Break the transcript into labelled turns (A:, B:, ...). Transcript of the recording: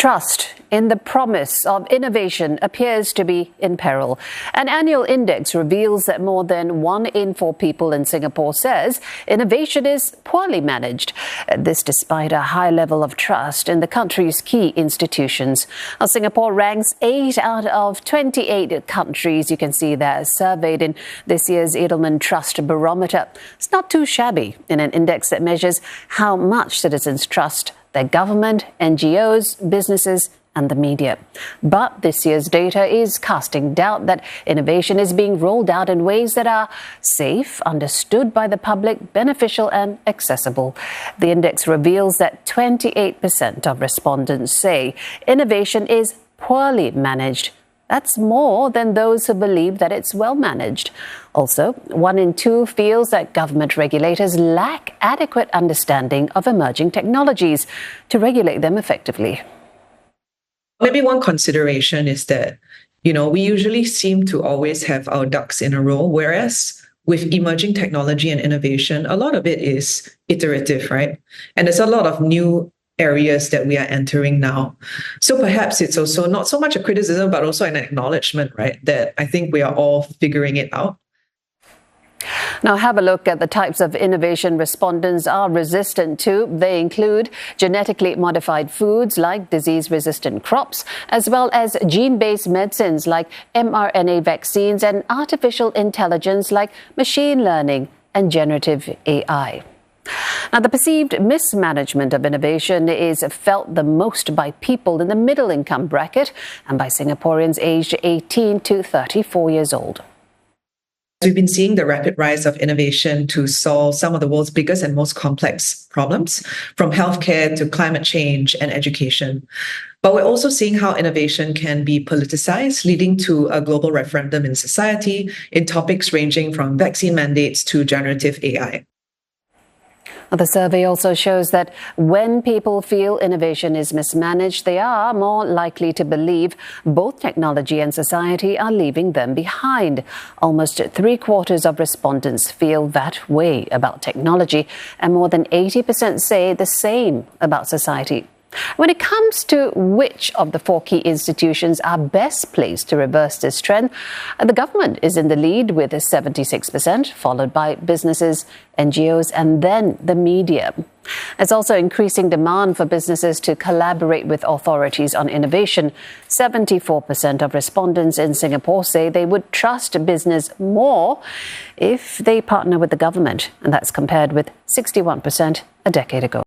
A: Trust in the promise of innovation appears to be in peril. An annual index reveals that more than 1 in 4 people in Singapore says innovation is poorly managed. This despite a high level of trust in the country's key institutions. Now, Singapore ranks 8 out of 28 countries, you can see that, surveyed in this year's Edelman Trust Barometer. It's not too shabby in an index that measures how much citizens trust their government, NGOs, businesses and the media. But this year's data is casting doubt that innovation is being rolled out in ways that are safe, understood by the public, beneficial and accessible. The index reveals that 28% of respondents say innovation is poorly managed. That's more than those who believe that it's well managed. Also, 1 in 2 feels that government regulators lack adequate understanding of emerging technologies to regulate them effectively.
B: Maybe one consideration is that, we usually seem to always have our ducks in a row, whereas with emerging technology and innovation, a lot of it is iterative, right? And there's a lot of new areas that we are entering now. So perhaps it's also not so much a criticism, but also an acknowledgement, right? That I think we are all figuring it out.
A: Now have a look at the types of innovation respondents are resistant to. They include genetically modified foods like disease-resistant crops, as well as gene-based medicines like mRNA vaccines and artificial intelligence like machine learning and generative AI. Now, the perceived mismanagement of innovation is felt the most by people in the middle income bracket and by Singaporeans aged 18 to 34 years old.
B: We've been seeing the rapid rise of innovation to solve some of the world's biggest and most complex problems, from healthcare to climate change and education. But we're also seeing how innovation can be politicized, leading to a global referendum in society in topics ranging from vaccine mandates to generative AI.
A: The survey also shows that when people feel innovation is mismanaged, they are more likely to believe both technology and society are leaving them behind. Almost 3/4 of respondents feel that way about technology, and more than 80% say the same about society. When it comes to which of the 4 key institutions are best placed to reverse this trend, the government is in the lead with 76%, followed by businesses, NGOs, and then the media. There's also increasing demand for businesses to collaborate with authorities on innovation. 74% of respondents in Singapore say they would trust business more if they partner with the government, and that's compared with 61% a decade ago.